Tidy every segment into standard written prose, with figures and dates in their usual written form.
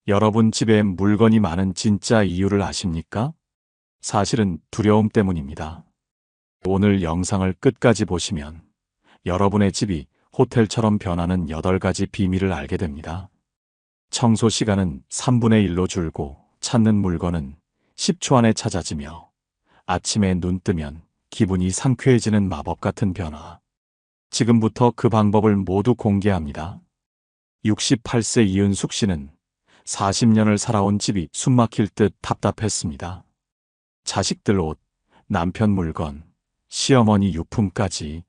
여러분 집에 물건이 많은 진짜 이유를 아십니까? 사실은 두려움 때문입니다. 오늘 영상을 끝까지 보시면 여러분의 집이 호텔처럼 변하는 8가지 비밀을 알게 됩니다. 청소 시간은 3분의 1로 줄고 찾는 물건은 10초 안에 찾아지며 아침에 눈 뜨면 기분이 상쾌해지는 마법 같은 변화. 지금부터 그 방법을 모두 공개합니다. 68세 이은숙 씨는 40년을 살아온 집이 숨막힐 듯 답답했습니다. 자식들 옷, 남편 물건, 시어머니 유품까지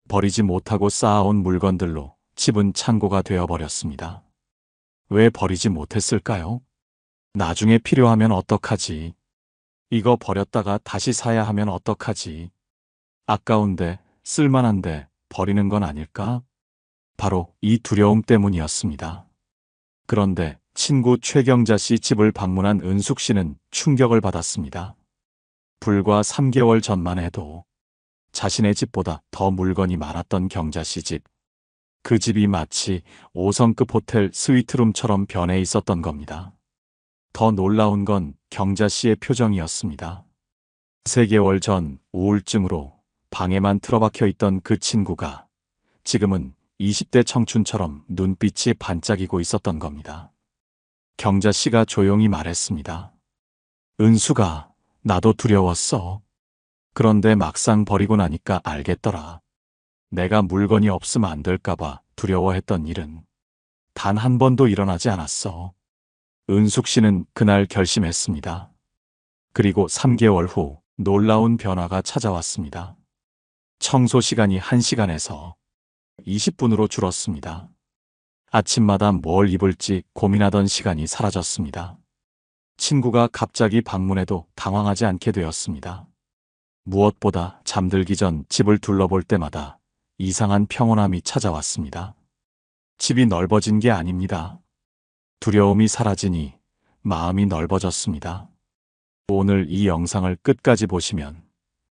버리지 못하고 쌓아온 물건들로 집은 창고가 되어버렸습니다. 왜 버리지 못했을까요? 나중에 필요하면 어떡하지? 이거 버렸다가 다시 사야 하면 어떡하지? 아까운데, 쓸만한데 버리는 건 아닐까? 바로 이 두려움 때문이었습니다. 그런데 친구 최경자 씨 집을 방문한 은숙 씨는 충격을 받았습니다. 불과 3개월 전만 해도 자신의 집보다 더 물건이 많았던 경자 씨 집. 그 집이 마치 5성급 호텔 스위트룸처럼 변해 있었던 겁니다. 더 놀라운 건 경자 씨의 표정이었습니다. 3개월 전 우울증으로 방에만 틀어박혀 있던 그 친구가 지금은 20대 청춘처럼 눈빛이 반짝이고 있었던 겁니다. 경자 씨가 조용히 말했습니다. 은수가, 나도 두려웠어. 그런데 막상 버리고 나니까 알겠더라. 내가 물건이 없으면 안 될까봐 두려워했던 일은 단 한 번도 일어나지 않았어. 은숙 씨는 그날 결심했습니다. 그리고 3개월 후 놀라운 변화가 찾아왔습니다. 청소 시간이 1시간에서 20분으로 줄었습니다. 아침마다 뭘 입을지 고민하던 시간이 사라졌습니다. 친구가 갑자기 방문해도 당황하지 않게 되었습니다. 무엇보다 잠들기 전 집을 둘러볼 때마다 이상한 평온함이 찾아왔습니다. 집이 넓어진 게 아닙니다. 두려움이 사라지니 마음이 넓어졌습니다. 오늘 이 영상을 끝까지 보시면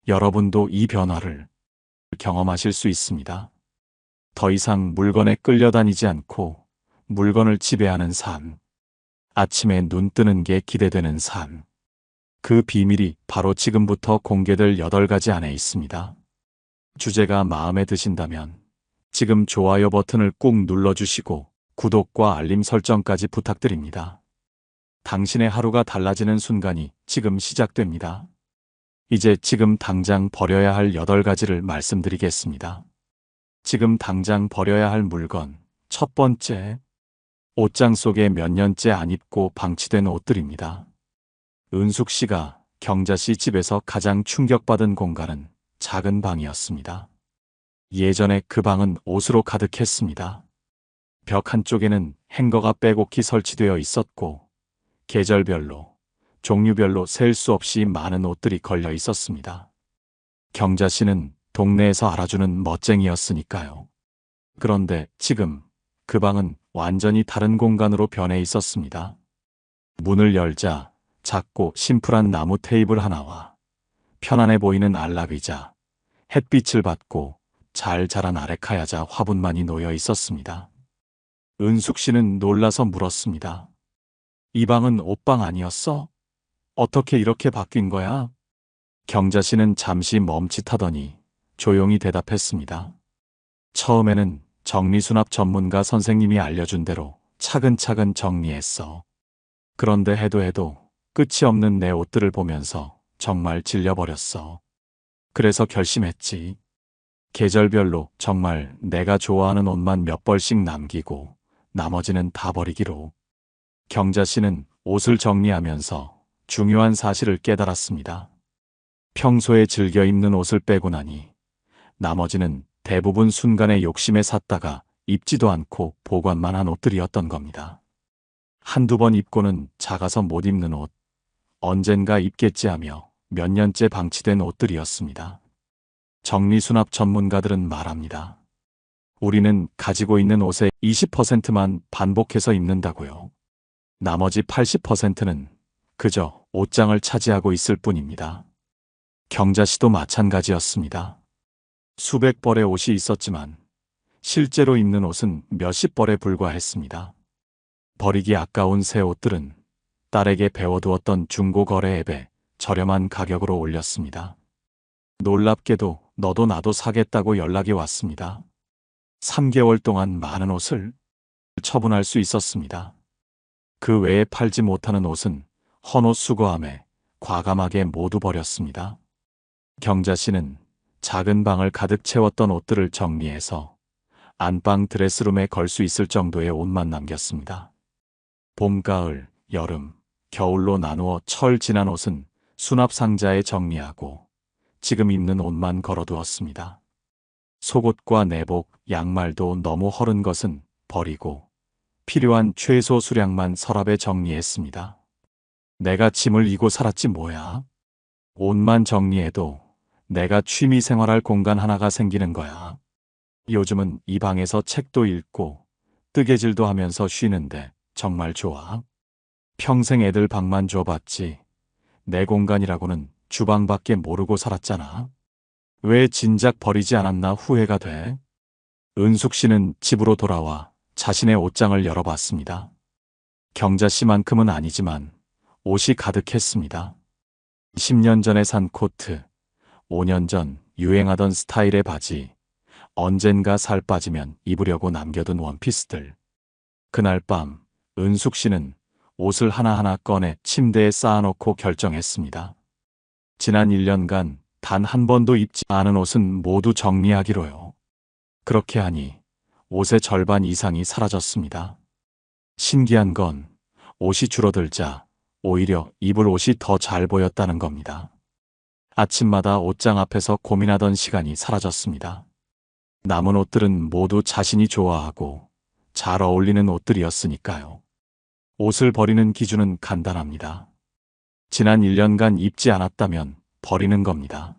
여러분도 이 변화를 경험하실 수 있습니다. 더 이상 물건에 끌려다니지 않고 물건을 지배하는 삶. 아침에 눈 뜨는 게 기대되는 삶. 그 비밀이 바로 지금부터 공개될 8가지 안에 있습니다. 주제가 마음에 드신다면 지금 좋아요 버튼을 꾹 눌러주시고 구독과 알림 설정까지 부탁드립니다. 당신의 하루가 달라지는 순간이 지금 시작됩니다. 이제 지금 당장 버려야 할 8가지를 말씀드리겠습니다. 지금 당장 버려야 할 물건. 첫 번째, 옷장 속에 몇 년째 안 입고 방치된 옷들입니다. 은숙 씨가 경자 씨 집에서 가장 충격받은 공간은 작은 방이었습니다. 예전에 그 방은 옷으로 가득했습니다. 벽 한쪽에는 행거가 빼곡히 설치되어 있었고 계절별로, 종류별로 셀 수 없이 많은 옷들이 걸려 있었습니다. 경자 씨는 동네에서 알아주는 멋쟁이였으니까요. 그런데 지금 그 방은 완전히 다른 공간으로 변해 있었습니다. 문을 열자 작고 심플한 나무 테이블 하나와 편안해 보이는 안락의자, 햇빛을 받고 잘 자란 아레카야자 화분만이 놓여 있었습니다. 은숙 씨는 놀라서 물었습니다. 이 방은 옷방 아니었어? 어떻게 이렇게 바뀐 거야? 경자 씨는 잠시 멈칫하더니 조용히 대답했습니다. 처음에는 정리수납 전문가 선생님이 알려준 대로 차근차근 정리했어. 그런데 해도 끝이 없는 내 옷들을 보면서 정말 질려버렸어. 그래서 결심했지. 계절별로 정말 내가 좋아하는 옷만 몇 벌씩 남기고 나머지는 다 버리기로. 경자 씨는 옷을 정리하면서 중요한 사실을 깨달았습니다. 평소에 즐겨 입는 옷을 빼고 나니 나머지는 대부분 순간의 욕심에 샀다가 입지도 않고 보관만 한 옷들이었던 겁니다. 한두 번 입고는 작아서 못 입는 옷, 언젠가 입겠지 하며 몇 년째 방치된 옷들이었습니다. 정리수납 전문가들은 말합니다. 우리는 가지고 있는 옷의 20%만 반복해서 입는다고요. 나머지 80%는 그저 옷장을 차지하고 있을 뿐입니다. 경자 씨도 마찬가지였습니다. 수백 벌의 옷이 있었지만 실제로 입는 옷은 몇십 벌에 불과했습니다. 버리기 아까운 새 옷들은 딸에게 배워두었던 중고거래 앱에 저렴한 가격으로 올렸습니다. 놀랍게도 너도 나도 사겠다고 연락이 왔습니다. 3개월 동안 많은 옷을 처분할 수 있었습니다. 그 외에 팔지 못하는 옷은 헌옷 수거함에 과감하게 모두 버렸습니다. 경자 씨는 작은 방을 가득 채웠던 옷들을 정리해서 안방 드레스룸에 걸 수 있을 정도의 옷만 남겼습니다. 봄, 가을, 여름, 겨울로 나누어 철 지난 옷은 수납 상자에 정리하고 지금 입는 옷만 걸어두었습니다. 속옷과 내복, 양말도 너무 허른 것은 버리고 필요한 최소 수량만 서랍에 정리했습니다. 내가 짐을 이고 살았지 뭐야. 옷만 정리해도 내가 취미 생활할 공간 하나가 생기는 거야. 요즘은 이 방에서 책도 읽고 뜨개질도 하면서 쉬는데 정말 좋아. 평생 애들 방만 줘봤지 내 공간이라고는 주방밖에 모르고 살았잖아. 왜 진작 버리지 않았나 후회가 돼. 은숙 씨는 집으로 돌아와 자신의 옷장을 열어봤습니다. 경자 씨만큼은 아니지만 옷이 가득했습니다. 10년 전에 산 코트, 5년 전 유행하던 스타일의 바지, 언젠가 살 빠지면 입으려고 남겨둔 원피스들. 그날 밤 은숙 씨는 옷을 하나하나 꺼내 침대에 쌓아놓고 결정했습니다. 지난 1년간 단 한 번도 입지 않은 옷은 모두 정리하기로요. 그렇게 하니 옷의 절반 이상이 사라졌습니다. 신기한 건 옷이 줄어들자 오히려 입을 옷이 더 잘 보였다는 겁니다. 아침마다 옷장 앞에서 고민하던 시간이 사라졌습니다. 남은 옷들은 모두 자신이 좋아하고 잘 어울리는 옷들이었으니까요. 옷을 버리는 기준은 간단합니다. 지난 1년간 입지 않았다면 버리는 겁니다.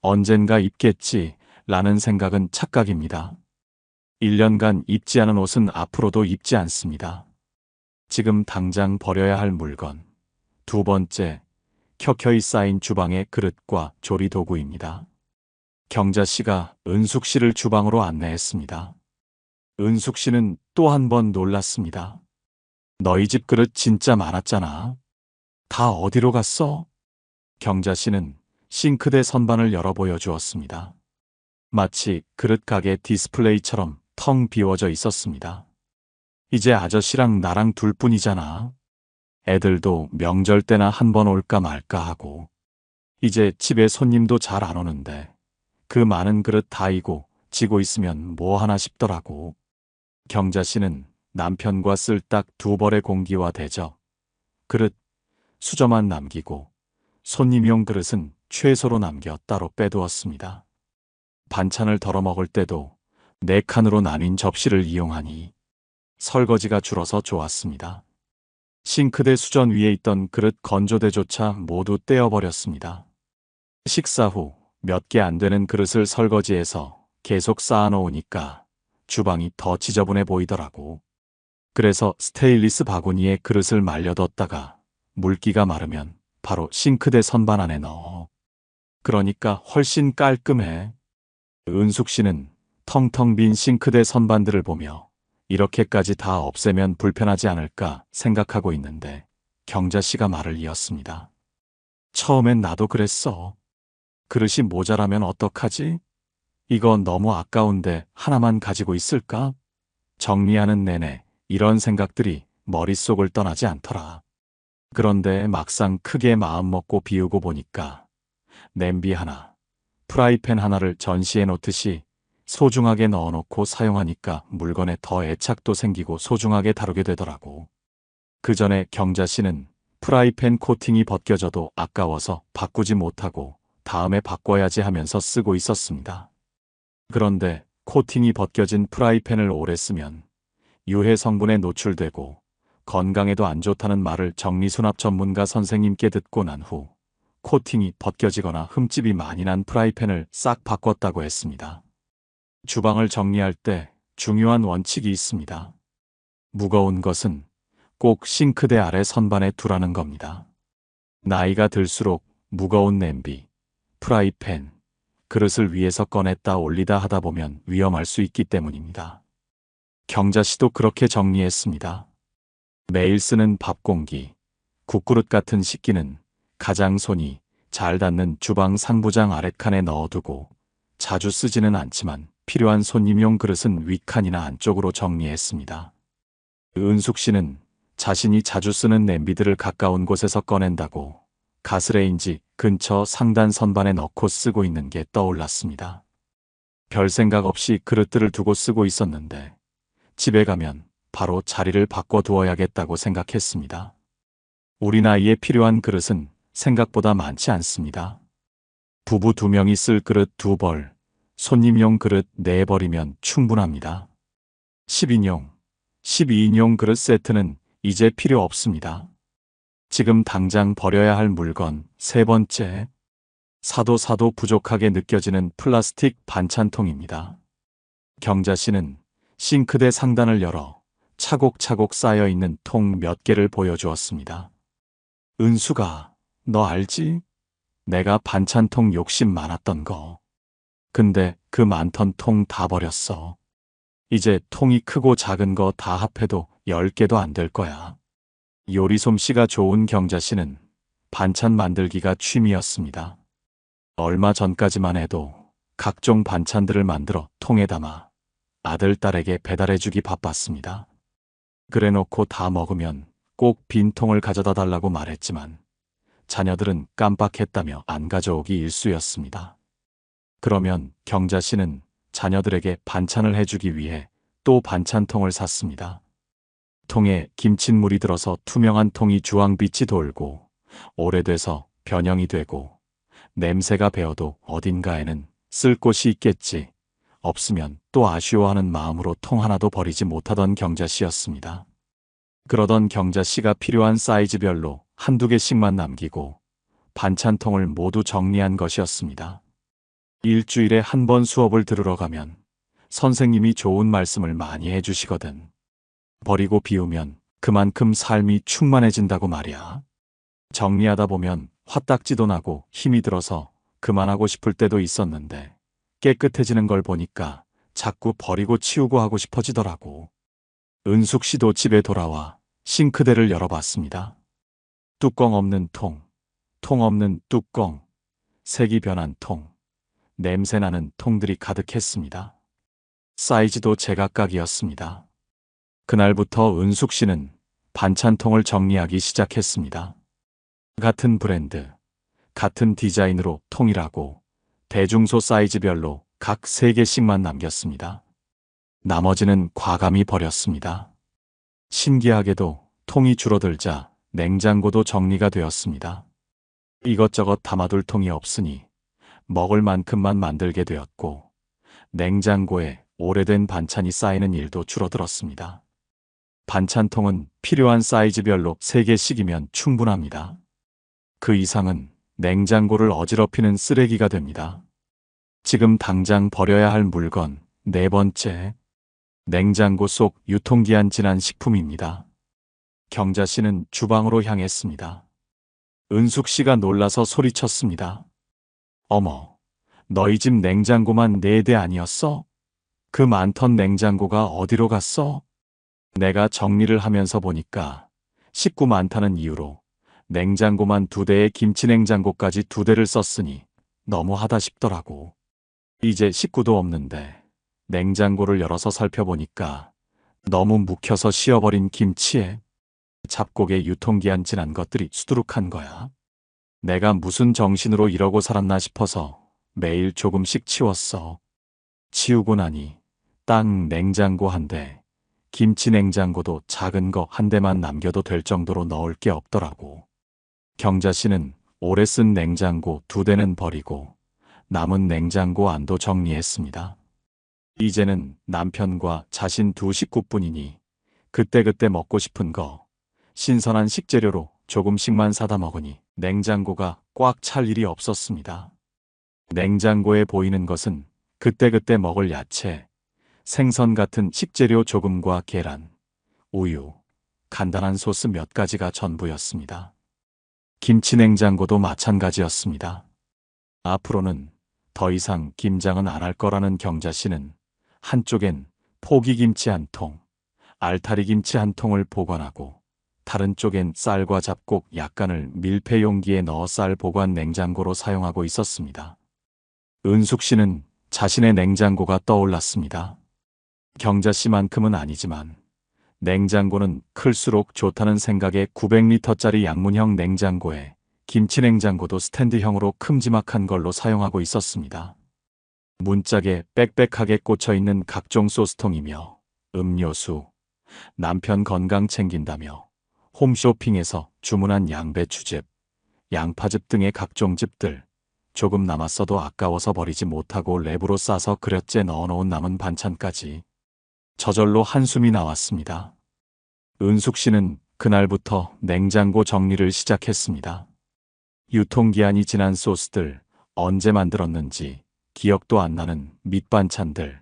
언젠가 입겠지 라는 생각은 착각입니다. 1년간 입지 않은 옷은 앞으로도 입지 않습니다. 지금 당장 버려야 할 물건. 두 번째, 켜켜이 쌓인 주방의 그릇과 조리도구입니다. 경자 씨가 은숙 씨를 주방으로 안내했습니다. 은숙 씨는 또 한 번 놀랐습니다. 너희 집 그릇 진짜 많았잖아. 다 어디로 갔어? 경자 씨는 싱크대 선반을 열어 보여주었습니다. 마치 그릇 가게 디스플레이처럼 텅 비워져 있었습니다. 이제 아저씨랑 나랑 둘뿐이잖아. 애들도 명절 때나 한 번 올까 말까 하고. 이제 집에 손님도 잘 안 오는데 그 많은 그릇 다 이고 지고 있으면 뭐 하나 싶더라고. 경자 씨는 남편과 쓸 딱 2벌의 공기와 대접, 그릇, 수저만 남기고 손님용 그릇은 최소로 남겨 따로 빼두었습니다. 반찬을 덜어 먹을 때도 4칸으로 나뉜 접시를 이용하니 설거지가 줄어서 좋았습니다. 싱크대 수전 위에 있던 그릇 건조대조차 모두 떼어버렸습니다. 식사 후 몇 개 안 되는 그릇을 설거지해서 계속 쌓아놓으니까 주방이 더 지저분해 보이더라고. 그래서 스테인리스 바구니에 그릇을 말려뒀다가 물기가 마르면 바로 싱크대 선반 안에 넣어. 그러니까 훨씬 깔끔해. 은숙 씨는 텅텅 빈 싱크대 선반들을 보며 이렇게까지 다 없애면 불편하지 않을까 생각하고 있는데 경자 씨가 말을 이었습니다. 처음엔 나도 그랬어. 그릇이 모자라면 어떡하지? 이거 너무 아까운데 하나만 가지고 있을까? 정리하는 내내 이런 생각들이 머릿속을 떠나지 않더라. 그런데 막상 크게 마음먹고 비우고 보니까 냄비 하나, 프라이팬 하나를 전시해 놓듯이 소중하게 넣어놓고 사용하니까 물건에 더 애착도 생기고 소중하게 다루게 되더라고. 그 전에 경자 씨는 프라이팬 코팅이 벗겨져도 아까워서 바꾸지 못하고 다음에 바꿔야지 하면서 쓰고 있었습니다. 그런데 코팅이 벗겨진 프라이팬을 오래 쓰면 유해 성분에 노출되고 건강에도 안 좋다는 말을 정리수납 전문가 선생님께 듣고 난 후 코팅이 벗겨지거나 흠집이 많이 난 프라이팬을 싹 바꿨다고 했습니다. 주방을 정리할 때 중요한 원칙이 있습니다. 무거운 것은 꼭 싱크대 아래 선반에 두라는 겁니다. 나이가 들수록 무거운 냄비, 프라이팬, 그릇을 위에서 꺼냈다 올리다 하다 보면 위험할 수 있기 때문입니다. 경자 씨도 그렇게 정리했습니다. 매일 쓰는 밥 공기, 국그릇 같은 식기는 가장 손이 잘 닿는 주방 상부장 아랫칸에 넣어두고 자주 쓰지는 않지만 필요한 손님용 그릇은 윗칸이나 안쪽으로 정리했습니다. 은숙 씨는 자신이 자주 쓰는 냄비들을 가까운 곳에서 꺼낸다고 가스레인지 근처 상단 선반에 넣고 쓰고 있는 게 떠올랐습니다. 별 생각 없이 그릇들을 두고 쓰고 있었는데 집에 가면 바로 자리를 바꿔두어야겠다고 생각했습니다. 우리 나이에 필요한 그릇은 생각보다 많지 않습니다. 부부 2명이 쓸 그릇 2벌, 손님용 그릇 4벌이면 충분합니다. 10인용, 12인용 그릇 세트는 이제 필요 없습니다. 지금 당장 버려야 할 물건 3번째, 사도 부족하게 느껴지는 플라스틱 반찬통입니다. 경자 씨는 싱크대 상단을 열어 차곡차곡 쌓여있는 통 몇 개를 보여주었습니다. 은수가, 너 알지? 내가 반찬통 욕심 많았던 거. 근데 그 많던 통 다 버렸어. 이제 통이 크고 작은 거 다 합해도 10개도 안 될 거야. 요리 솜씨가 좋은 경자 씨는 반찬 만들기가 취미였습니다. 얼마 전까지만 해도 각종 반찬들을 만들어 통에 담아 아들, 딸에게 배달해주기 바빴습니다. 그래놓고 다 먹으면 꼭 빈 통을 가져다 달라고 말했지만 자녀들은 깜빡했다며 안 가져오기 일쑤였습니다. 그러면 경자 씨는 자녀들에게 반찬을 해주기 위해 또 반찬통을 샀습니다. 통에 김칫물이 들어서 투명한 통이 주황빛이 돌고 오래돼서 변형이 되고 냄새가 배어도 어딘가에는 쓸 곳이 있겠지. 없으면 또 아쉬워하는 마음으로 통 하나도 버리지 못하던 경자 씨였습니다. 그러던 경자 씨가 필요한 사이즈별로 1~2개씩만 남기고 반찬통을 모두 정리한 것이었습니다. 일주일에 1번 수업을 들으러 가면 선생님이 좋은 말씀을 많이 해주시거든. 버리고 비우면 그만큼 삶이 충만해진다고 말이야. 정리하다 보면 화딱지도 나고 힘이 들어서 그만하고 싶을 때도 있었는데 깨끗해지는 걸 보니까 자꾸 버리고 치우고 하고 싶어지더라고. 은숙 씨도 집에 돌아와 싱크대를 열어봤습니다. 뚜껑 없는 통, 통 없는 뚜껑, 색이 변한 통, 냄새나는 통들이 가득했습니다. 사이즈도 제각각이었습니다. 그날부터 은숙 씨는 반찬통을 정리하기 시작했습니다. 같은 브랜드, 같은 디자인으로 통일하고 대중소 사이즈별로 각 3개씩만 남겼습니다. 나머지는 과감히 버렸습니다. 신기하게도 통이 줄어들자 냉장고도 정리가 되었습니다. 이것저것 담아둘 통이 없으니 먹을 만큼만 만들게 되었고 냉장고에 오래된 반찬이 쌓이는 일도 줄어들었습니다. 반찬통은 필요한 사이즈별로 3개씩이면 충분합니다. 그 이상은 냉장고를 어지럽히는 쓰레기가 됩니다. 지금 당장 버려야 할 물건 4번째, 냉장고 속 유통기한 지난 식품입니다. 경자 씨는 주방으로 향했습니다. 은숙 씨가 놀라서 소리쳤습니다. 어머, 너희 집 냉장고만 4대 아니었어? 그 많던 냉장고가 어디로 갔어? 내가 정리를 하면서 보니까 식구 많다는 이유로 냉장고만 2대에 김치냉장고까지 2대를 썼으니 너무하다 싶더라고. 이제 식구도 없는데 냉장고를 열어서 살펴보니까 너무 묵혀서 씌어버린 김치에 잡곡에 유통기한 지난 것들이 수두룩한 거야. 내가 무슨 정신으로 이러고 살았나 싶어서 매일 조금씩 치웠어. 치우고 나니 딱 냉장고 1대, 김치 냉장고도 작은 거 1대만 남겨도 될 정도로 넣을 게 없더라고. 경자 씨는 오래 쓴 냉장고 2대는 버리고 남은 냉장고 안도 정리했습니다. 이제는 남편과 자신 2 식구뿐이니 그때그때 먹고 싶은 거 신선한 식재료로 조금씩만 사다 먹으니 냉장고가 꽉 찰 일이 없었습니다. 냉장고에 보이는 것은 그때그때 먹을 야채, 생선 같은 식재료 조금과 계란, 우유, 간단한 소스 몇 가지가 전부였습니다. 김치 냉장고도 마찬가지였습니다. 앞으로는 더 이상 김장은 안 할 거라는 경자 씨는 한쪽엔 포기김치 1통, 알타리김치 1통을 보관하고 다른 쪽엔 쌀과 잡곡 약간을 밀폐 용기에 넣어 쌀 보관 냉장고로 사용하고 있었습니다. 은숙 씨는 자신의 냉장고가 떠올랐습니다. 경자 씨만큼은 아니지만 냉장고는 클수록 좋다는 생각에 900리터짜리 양문형 냉장고에 김치 냉장고도 스탠드형으로 큼지막한 걸로 사용하고 있었습니다. 문짝에 빽빽하게 꽂혀있는 각종 소스통이며 음료수, 남편 건강 챙긴다며 홈쇼핑에서 주문한 양배추즙, 양파즙 등의 각종 즙들, 조금 남았어도 아까워서 버리지 못하고 랩으로 싸서 그릇째 넣어놓은 남은 반찬까지 저절로 한숨이 나왔습니다. 은숙 씨는 그날부터 냉장고 정리를 시작했습니다. 유통기한이 지난 소스들, 언제 만들었는지 기억도 안 나는 밑반찬들,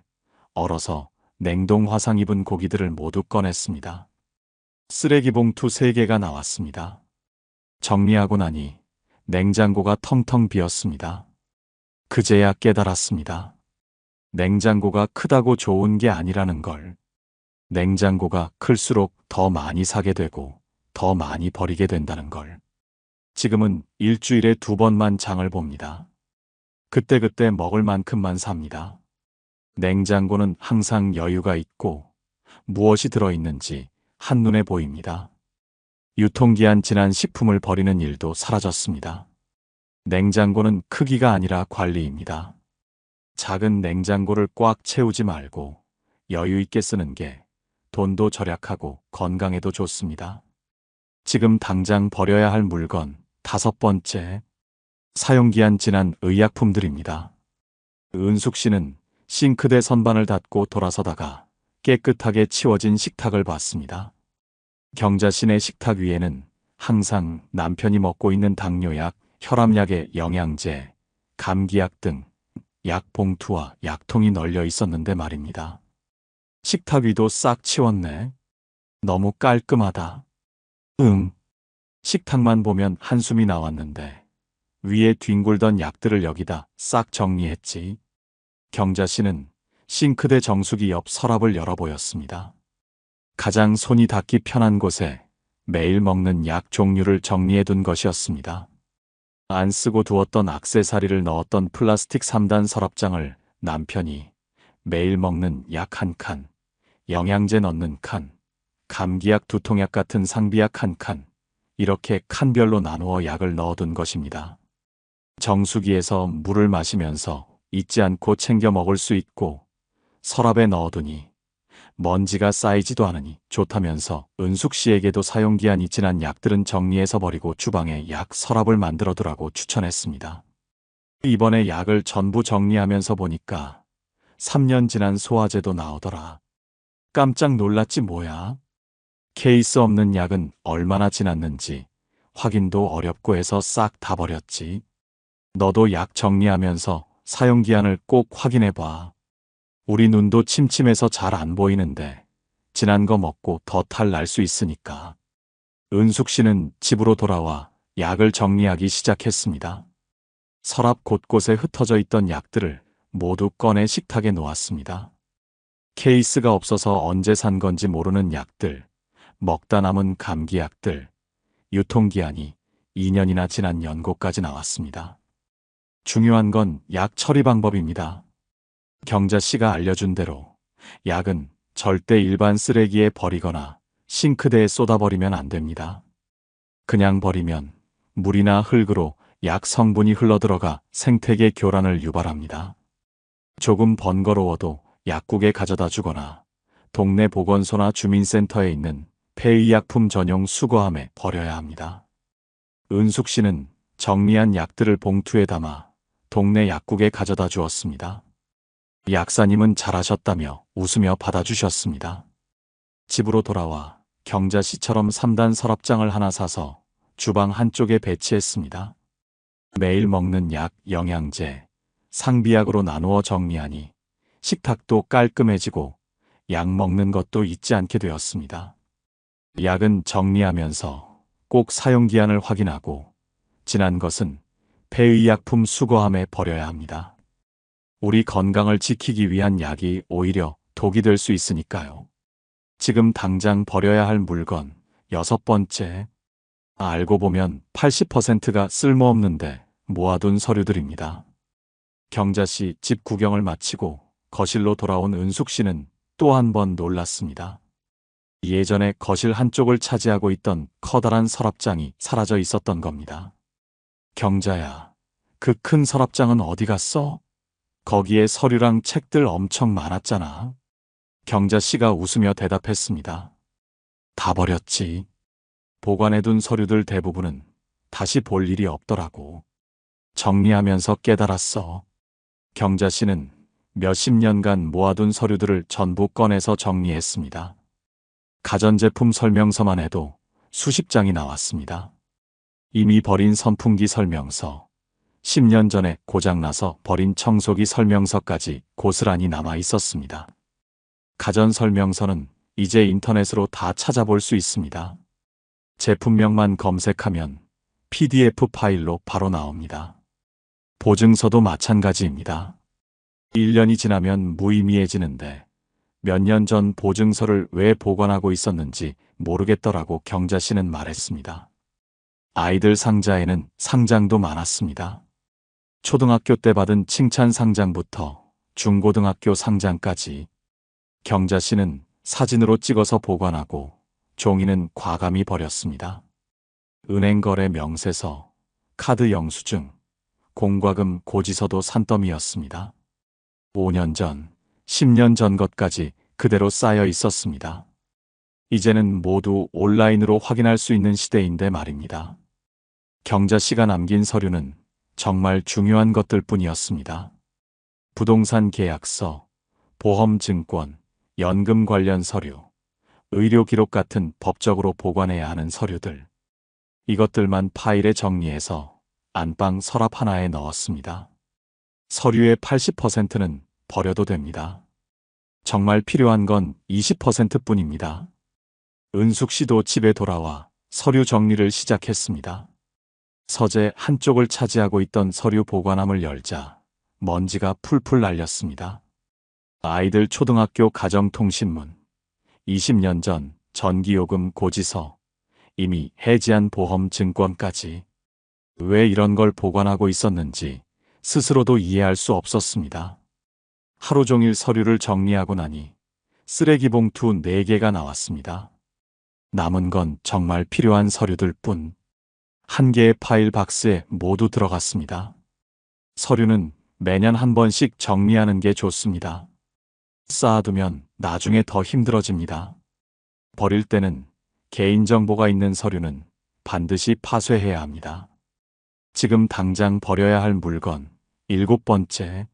얼어서 냉동 화상 입은 고기들을 모두 꺼냈습니다. 쓰레기 봉투 3개가 나왔습니다. 정리하고 나니 냉장고가 텅텅 비었습니다. 그제야 깨달았습니다. 냉장고가 크다고 좋은 게 아니라는 걸. 냉장고가 클수록 더 많이 사게 되고 더 많이 버리게 된다는 걸. 지금은 일주일에 2번만 장을 봅니다. 그때그때 먹을 만큼만 삽니다. 냉장고는 항상 여유가 있고 무엇이 들어있는지 한눈에 보입니다. 유통기한 지난 식품을 버리는 일도 사라졌습니다. 냉장고는 크기가 아니라 관리입니다. 작은 냉장고를 꽉 채우지 말고 여유 있게 쓰는 게 돈도 절약하고 건강에도 좋습니다. 지금 당장 버려야 할 물건 5번째, 사용기한 지난 의약품들입니다. 은숙 씨는 싱크대 선반을 닫고 돌아서다가 깨끗하게 치워진 식탁을 봤습니다. 경자 씨네 식탁 위에는 항상 남편이 먹고 있는 당뇨약, 혈압약의 영양제, 감기약 등 약 봉투와 약통이 널려 있었는데 말입니다. 식탁 위도 싹 치웠네. 너무 깔끔하다. 식탁만 보면 한숨이 나왔는데 위에 뒹굴던 약들을 여기다 싹 정리했지. 경자 씨는 싱크대 정수기 옆 서랍을 열어 보였습니다. 가장 손이 닿기 편한 곳에 매일 먹는 약 종류를 정리해둔 것이었습니다. 안 쓰고 두었던 액세서리를 넣었던 플라스틱 3단 서랍장을 남편이 매일 먹는 약 1칸, 영양제 넣는 칸, 감기약, 두통약 같은 상비약 1칸, 이렇게 칸별로 나누어 약을 넣어둔 것입니다. 정수기에서 물을 마시면서 잊지 않고 챙겨 먹을 수 있고 서랍에 넣어두니 먼지가 쌓이지도 않으니 좋다면서 은숙 씨에게도 사용기한이 지난 약들은 정리해서 버리고 주방에 약 서랍을 만들어 두라고 추천했습니다. 이번에 약을 전부 정리하면서 보니까 3년 지난 소화제도 나오더라. 깜짝 놀랐지 뭐야. 케이스 없는 약은 얼마나 지났는지 확인도 어렵고 해서 싹 다 버렸지. 너도 약 정리하면서 사용기한을 꼭 확인해봐. 우리 눈도 침침해서 잘 안 보이는데 지난 거 먹고 더 탈 날 수 있으니까. 은숙 씨는 집으로 돌아와 약을 정리하기 시작했습니다. 서랍 곳곳에 흩어져 있던 약들을 모두 꺼내 식탁에 놓았습니다. 케이스가 없어서 언제 산 건지 모르는 약들, 먹다 남은 감기약들, 유통기한이 2년이나 지난 연고까지 나왔습니다. 중요한 건 약 처리 방법입니다. 경자 씨가 알려준 대로 약은 절대 일반 쓰레기에 버리거나 싱크대에 쏟아버리면 안 됩니다. 그냥 버리면 물이나 흙으로 약 성분이 흘러들어가 생태계 교란을 유발합니다. 조금 번거로워도 약국에 가져다 주거나 동네 보건소나 주민센터에 있는 폐의약품 전용 수거함에 버려야 합니다. 은숙 씨는 정리한 약들을 봉투에 담아 동네 약국에 가져다 주었습니다. 약사님은 잘하셨다며 웃으며 받아주셨습니다. 집으로 돌아와 경자 씨처럼 3단 서랍장을 하나 사서 주방 한쪽에 배치했습니다. 매일 먹는 약, 영양제, 상비약으로 나누어 정리하니 식탁도 깔끔해지고 약 먹는 것도 잊지 않게 되었습니다. 약은 정리하면서 꼭 사용기한을 확인하고 지난 것은 폐의약품 수거함에 버려야 합니다. 우리 건강을 지키기 위한 약이 오히려 독이 될 수 있으니까요. 지금 당장 버려야 할 물건 6번째. 알고 보면 80%가 쓸모없는데 모아둔 서류들입니다. 경자 씨 집 구경을 마치고 거실로 돌아온 은숙 씨는 또 한 번 놀랐습니다. 예전에 거실 한쪽을 차지하고 있던 커다란 서랍장이 사라져 있었던 겁니다. 경자야, 그 큰 서랍장은 어디 갔어? 거기에 서류랑 책들 엄청 많았잖아. 경자 씨가 웃으며 대답했습니다. 다 버렸지. 보관해둔 서류들 대부분은 다시 볼 일이 없더라고. 정리하면서 깨달았어. 경자 씨는 몇십 년간 모아둔 서류들을 전부 꺼내서 정리했습니다. 가전제품 설명서만 해도 수십 장이 나왔습니다. 이미 버린 선풍기 설명서, 10년 전에 고장나서 버린 청소기 설명서까지 고스란히 남아 있었습니다. 가전 설명서는 이제 인터넷으로 다 찾아볼 수 있습니다. 제품명만 검색하면 PDF 파일로 바로 나옵니다. 보증서도 마찬가지입니다. 1년이 지나면 무의미해지는데 몇 년 전 보증서를 왜 보관하고 있었는지 모르겠더라고 경자 씨는 말했습니다. 아이들 상자에는 상장도 많았습니다. 초등학교 때 받은 칭찬 상장부터 중고등학교 상장까지. 경자 씨는 사진으로 찍어서 보관하고 종이는 과감히 버렸습니다. 은행거래 명세서, 카드 영수증, 공과금 고지서도 산더미였습니다. 5년 전, 10년 전 것까지 그대로 쌓여 있었습니다. 이제는 모두 온라인으로 확인할 수 있는 시대인데 말입니다. 경자 씨가 남긴 서류는 정말 중요한 것들 뿐이었습니다. 부동산 계약서, 보험증권, 연금 관련 서류, 의료 기록 같은 법적으로 보관해야 하는 서류들. 이것들만 파일에 정리해서 안방 서랍 하나에 넣었습니다. 서류의 80%는 버려도 됩니다. 정말 필요한 건 20%뿐입니다. 은숙 씨도 집에 돌아와 서류 정리를 시작했습니다. 서재 한쪽을 차지하고 있던 서류 보관함을 열자 먼지가 풀풀 날렸습니다. 아이들 초등학교 가정통신문, 20년 전 전기요금 고지서, 이미 해지한 보험증권까지. 왜 이런 걸 보관하고 있었는지 스스로도 이해할 수 없었습니다. 하루 종일 서류를 정리하고 나니 쓰레기 봉투 4개가 나왔습니다. 남은 건 정말 필요한 서류들 뿐. 한 개의 파일 박스에 모두 들어갔습니다. 서류는 매년 한 번씩 정리하는 게 좋습니다. 쌓아두면 나중에 더 힘들어집니다. 버릴 때는 개인정보가 있는 서류는 반드시 파쇄해야 합니다. 지금 당장 버려야 할 물건 7번째.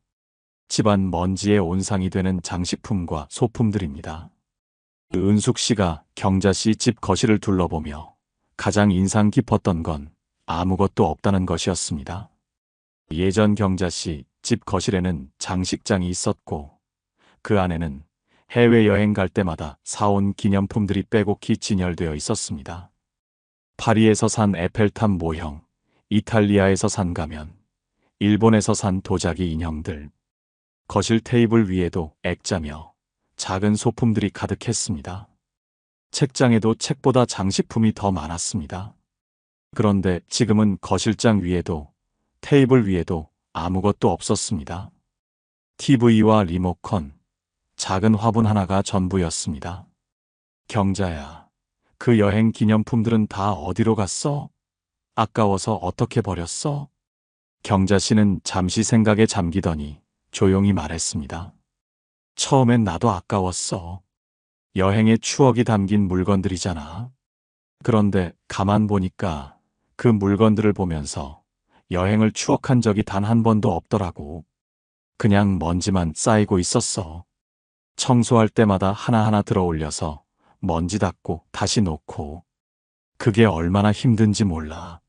집안 먼지의 온상이 되는 장식품과 소품들입니다. 은숙 씨가 경자 씨 집 거실을 둘러보며 가장 인상 깊었던 건 아무것도 없다는 것이었습니다. 예전 경자 씨 집 거실에는 장식장이 있었고 그 안에는 해외여행 갈 때마다 사온 기념품들이 빼곡히 진열되어 있었습니다. 파리에서 산 에펠탑 모형, 이탈리아에서 산 가면, 일본에서 산 도자기 인형들. 거실 테이블 위에도 액자며 작은 소품들이 가득했습니다. 책장에도 책보다 장식품이 더 많았습니다. 그런데 지금은 거실장 위에도 테이블 위에도 아무것도 없었습니다. TV와 리모컨, 작은 화분 하나가 전부였습니다. 경자야, 그 여행 기념품들은 다 어디로 갔어? 아까워서 어떻게 버렸어? 경자 씨는 잠시 생각에 잠기더니 조용히 말했습니다. 처음엔 나도 아까웠어. 여행의 추억이 담긴 물건들이잖아. 그런데 가만 보니까 그 물건들을 보면서 여행을 추억한 적이 단 한 번도 없더라고. 그냥 먼지만 쌓이고 있었어. 청소할 때마다 하나하나 들어 올려서 먼지 닦고 다시 놓고. 그게 얼마나 힘든지 몰라.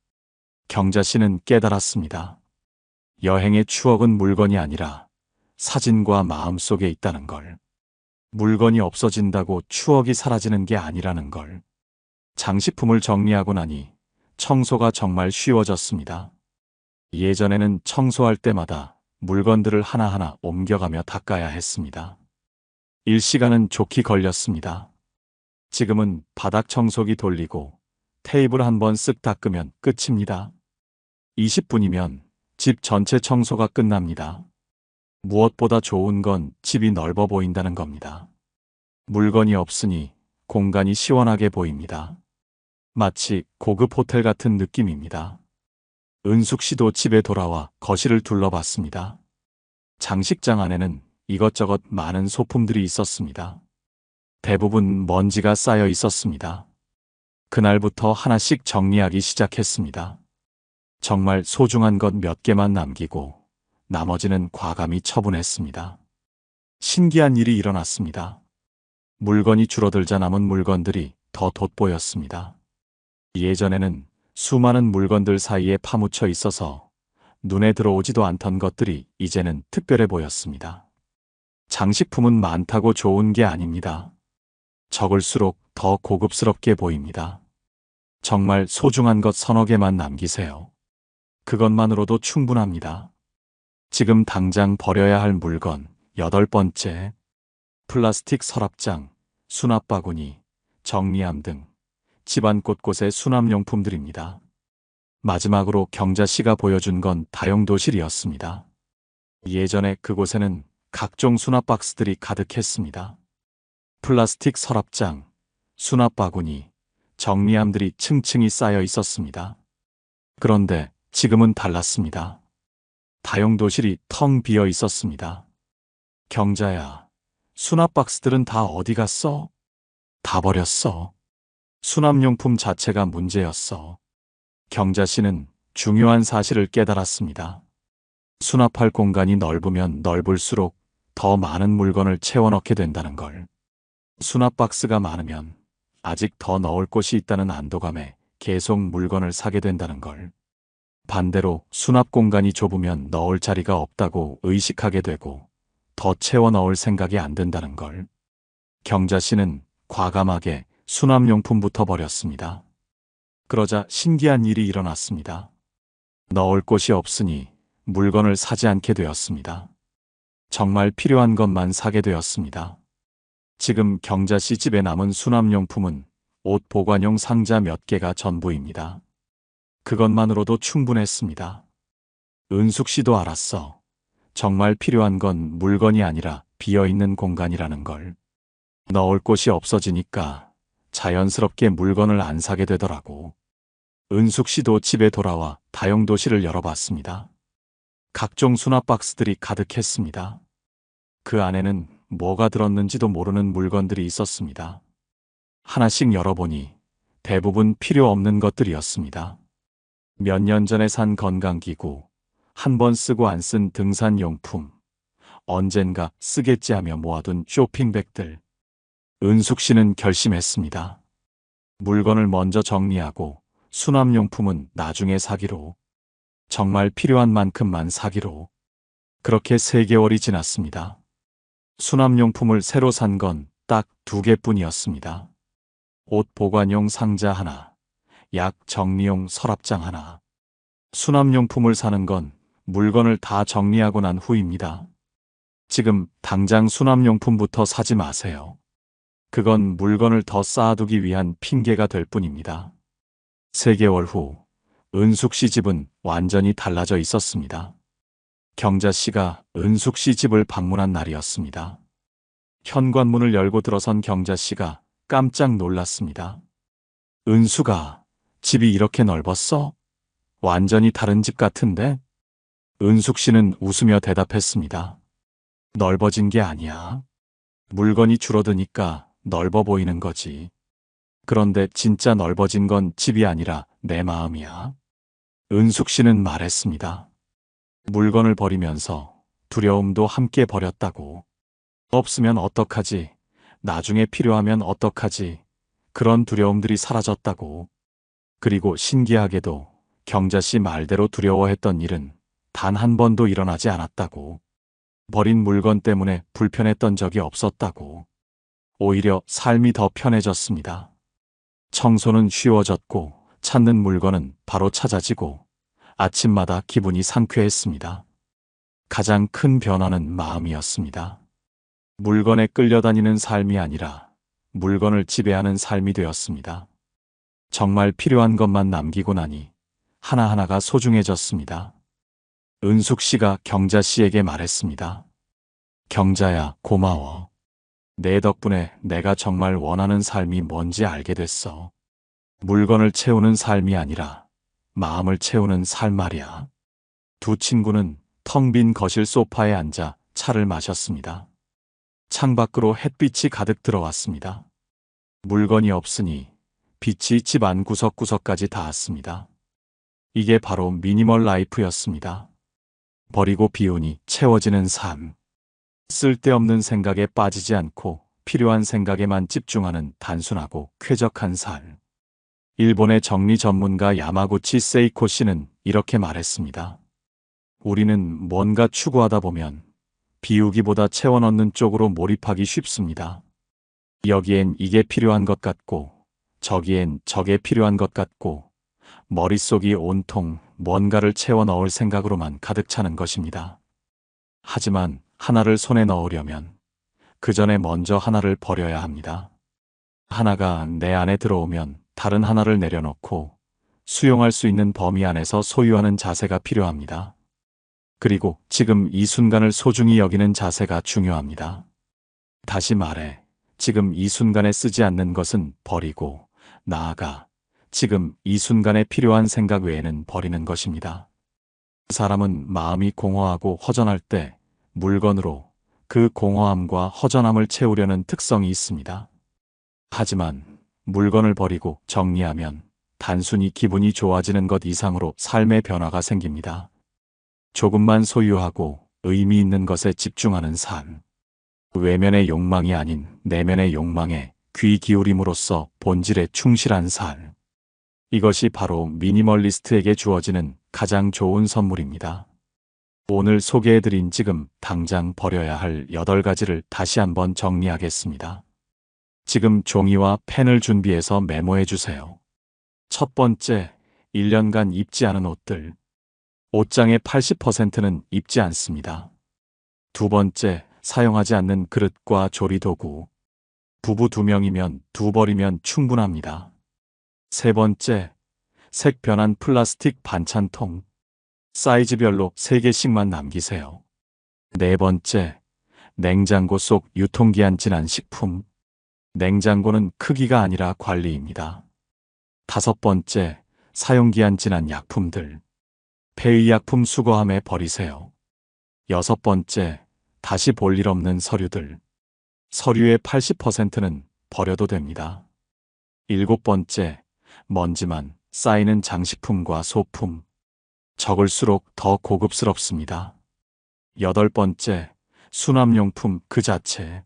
경자 씨는 깨달았습니다. 여행의 추억은 물건이 아니라 사진과 마음 속에 있다는 걸. 물건이 없어진다고 추억이 사라지는 게 아니라는 걸. 장식품을 정리하고 나니 청소가 정말 쉬워졌습니다. 예전에는 청소할 때마다 물건들을 하나하나 옮겨가며 닦아야 했습니다. 일시간은 좋게 걸렸습니다. 지금은 바닥 청소기 돌리고 테이블 한번 쓱 닦으면 끝입니다. 20분이면 집 전체 청소가 끝납니다. 무엇보다 좋은 건 집이 넓어 보인다는 겁니다. 물건이 없으니 공간이 시원하게 보입니다. 마치 고급 호텔 같은 느낌입니다. 은숙 씨도 집에 돌아와 거실을 둘러봤습니다. 장식장 안에는 이것저것 많은 소품들이 있었습니다. 대부분 먼지가 쌓여 있었습니다. 그날부터 하나씩 정리하기 시작했습니다. 정말 소중한 것 몇 개만 남기고 나머지는 과감히 처분했습니다. 신기한 일이 일어났습니다. 물건이 줄어들자 남은 물건들이 더 돋보였습니다. 예전에는 수많은 물건들 사이에 파묻혀 있어서 눈에 들어오지도 않던 것들이 이제는 특별해 보였습니다. 장식품은 많다고 좋은 게 아닙니다. 적을수록 더 고급스럽게 보입니다. 정말 소중한 것 서너 개만 남기세요. 그것만으로도 충분합니다. 지금 당장 버려야 할 물건 8번째. 플라스틱 서랍장, 수납 바구니, 정리함 등 집안 곳곳의 수납용품들입니다. 마지막으로 경자 씨가 보여준 건 다용도실이었습니다. 예전에 그곳에는 각종 수납 박스들이 가득했습니다. 플라스틱 서랍장, 수납 바구니, 정리함들이 층층이 쌓여 있었습니다. 그런데 지금은 달랐습니다. 다용도실이 텅 비어 있었습니다. 경자야, 수납 박스들은 다 어디 갔어? 다 버렸어. 수납용품 자체가 문제였어. 경자 씨는 중요한 사실을 깨달았습니다. 수납할 공간이 넓으면 넓을수록 더 많은 물건을 채워 넣게 된다는 걸. 수납 박스가 많으면 아직 더 넣을 곳이 있다는 안도감에 계속 물건을 사게 된다는 걸. 반대로 수납 공간이 좁으면 넣을 자리가 없다고 의식하게 되고 더 채워 넣을 생각이 안 든다는 걸. 경자 씨는 과감하게 수납용품부터 버렸습니다. 그러자 신기한 일이 일어났습니다. 넣을 곳이 없으니 물건을 사지 않게 되었습니다. 정말 필요한 것만 사게 되었습니다. 지금 경자 씨 집에 남은 수납용품은 옷 보관용 상자 몇 개가 전부입니다. 그것만으로도 충분했습니다. 은숙 씨도 알았어. 정말 필요한 건 물건이 아니라 비어있는 공간이라는 걸. 넣을 곳이 없어지니까 자연스럽게 물건을 안 사게 되더라고. 은숙 씨도 집에 돌아와 다용도실을 열어봤습니다. 각종 수납 박스들이 가득했습니다. 그 안에는 뭐가 들었는지도 모르는 물건들이 있었습니다. 하나씩 열어보니 대부분 필요 없는 것들이었습니다. 몇 년 전에 산 건강기구, 한 번 쓰고 안 쓴 등산용품, 언젠가 쓰겠지 하며 모아둔 쇼핑백들. 은숙 씨는 결심했습니다. 물건을 먼저 정리하고 수납용품은 나중에 사기로. 정말 필요한 만큼만 사기로. 그렇게 3개월이 지났습니다. 수납용품을 새로 산 건 딱 2개뿐이었습니다. 옷 보관용 상자 하나, 약 정리용 서랍장 하나. 수납용품을 사는 건 물건을 다 정리하고 난 후입니다. 지금 당장 수납용품부터 사지 마세요. 그건 물건을 더 쌓아두기 위한 핑계가 될 뿐입니다. 3개월 후, 은숙 씨 집은 완전히 달라져 있었습니다. 경자 씨가 은숙 씨 집을 방문한 날이었습니다. 현관문을 열고 들어선 경자 씨가 깜짝 놀랐습니다. 은숙아, 집이 이렇게 넓었어? 완전히 다른 집 같은데? 은숙 씨는 웃으며 대답했습니다. 넓어진 게 아니야. 물건이 줄어드니까 넓어 보이는 거지. 그런데 진짜 넓어진 건 집이 아니라 내 마음이야. 은숙 씨는 말했습니다. 물건을 버리면서 두려움도 함께 버렸다고. 없으면 어떡하지? 나중에 필요하면 어떡하지? 그런 두려움들이 사라졌다고. 그리고 신기하게도 경자 씨 말대로 두려워했던 일은 단 한 번도 일어나지 않았다고. 버린 물건 때문에 불편했던 적이 없었다고. 오히려 삶이 더 편해졌습니다. 청소는 쉬워졌고 찾는 물건은 바로 찾아지고 아침마다 기분이 상쾌했습니다. 가장 큰 변화는 마음이었습니다. 물건에 끌려다니는 삶이 아니라 물건을 지배하는 삶이 되었습니다. 정말 필요한 것만 남기고 나니 하나하나가 소중해졌습니다. 은숙 씨가 경자 씨에게 말했습니다. 경자야, 고마워. 내 덕분에 내가 정말 원하는 삶이 뭔지 알게 됐어. 물건을 채우는 삶이 아니라 마음을 채우는 삶 말이야. 두 친구는 텅 빈 거실 소파에 앉아 차를 마셨습니다. 창밖으로 햇빛이 가득 들어왔습니다. 물건이 없으니 빛이 집 안 구석구석까지 닿았습니다. 이게 바로 미니멀 라이프였습니다. 버리고 비우니 채워지는 삶. 쓸데없는 생각에 빠지지 않고 필요한 생각에만 집중하는 단순하고 쾌적한 삶. 일본의 정리 전문가 야마구치 세이코 씨는 이렇게 말했습니다. 우리는 뭔가 추구하다 보면 비우기보다 채워 넣는 쪽으로 몰입하기 쉽습니다. 여기엔 이게 필요한 것 같고 저기엔 저게 필요한 것 같고 머릿속이 온통 뭔가를 채워 넣을 생각으로만 가득 차는 것입니다. 하지만 하나를 손에 넣으려면 그 전에 먼저 하나를 버려야 합니다. 하나가 내 안에 들어오면 다른 하나를 내려놓고 수용할 수 있는 범위 안에서 소유하는 자세가 필요합니다. 그리고 지금 이 순간을 소중히 여기는 자세가 중요합니다. 다시 말해, 지금 이 순간에 쓰지 않는 것은 버리고, 나아가 지금 이 순간에 필요한 생각 외에는 버리는 것입니다. 사람은 마음이 공허하고 허전할 때 물건으로 그 공허함과 허전함을 채우려는 특성이 있습니다. 하지만 물건을 버리고 정리하면 단순히 기분이 좋아지는 것 이상으로 삶의 변화가 생깁니다. 조금만 소유하고 의미 있는 것에 집중하는 삶. 외면의 욕망이 아닌 내면의 욕망에 귀 기울임으로써 본질에 충실한 삶. 이것이 바로 미니멀리스트에게 주어지는 가장 좋은 선물입니다. 오늘 소개해드린 지금 당장 버려야 할 8가지를 다시 한번 정리하겠습니다. 지금 종이와 펜을 준비해서 메모해주세요. 첫 번째, 1년간 입지 않은 옷들. 옷장의 80%는 입지 않습니다. 두 번째, 사용하지 않는 그릇과 조리도구. 부부 2명이면 2벌이면 충분합니다. 세 번째, 색 변한 플라스틱 반찬통. 사이즈별로 3개씩만 남기세요. 네 번째, 냉장고 속 유통기한 지난 식품. 냉장고는 크기가 아니라 관리입니다. 다섯 번째, 사용기한 지난 약품들. 폐의약품 수거함에 버리세요. 여섯 번째, 다시 볼 일 없는 서류들. 서류의 80%는 버려도 됩니다. 일곱 번째, 먼지만 쌓이는 장식품과 소품. 적을수록 더 고급스럽습니다. 여덟 번째, 수납용품 그 자체.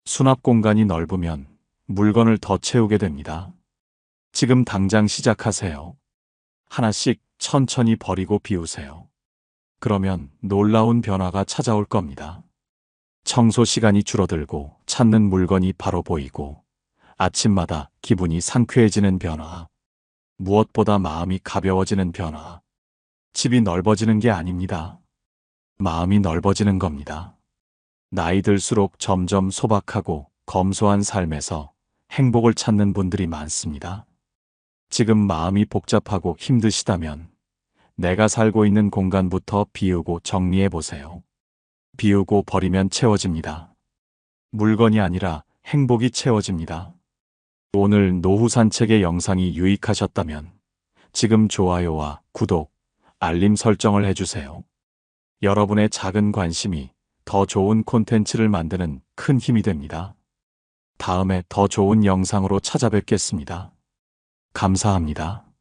수납 공간이 넓으면 물건을 더 채우게 됩니다. 지금 당장 시작하세요. 하나씩 천천히 버리고 비우세요. 그러면 놀라운 변화가 찾아올 겁니다. 청소 시간이 줄어들고 찾는 물건이 바로 보이고 아침마다 기분이 상쾌해지는 변화. 무엇보다 마음이 가벼워지는 변화. 집이 넓어지는 게 아닙니다. 마음이 넓어지는 겁니다. 나이 들수록 점점 소박하고 검소한 삶에서 행복을 찾는 분들이 많습니다. 지금 마음이 복잡하고 힘드시다면 내가 살고 있는 공간부터 비우고 정리해 보세요. 비우고 버리면 채워집니다. 물건이 아니라 행복이 채워집니다. 오늘 노후 산책의 영상이 유익하셨다면 지금 좋아요와 구독, 알림 설정을 해주세요. 여러분의 작은 관심이 더 좋은 콘텐츠를 만드는 큰 힘이 됩니다. 다음에 더 좋은 영상으로 찾아뵙겠습니다. 감사합니다.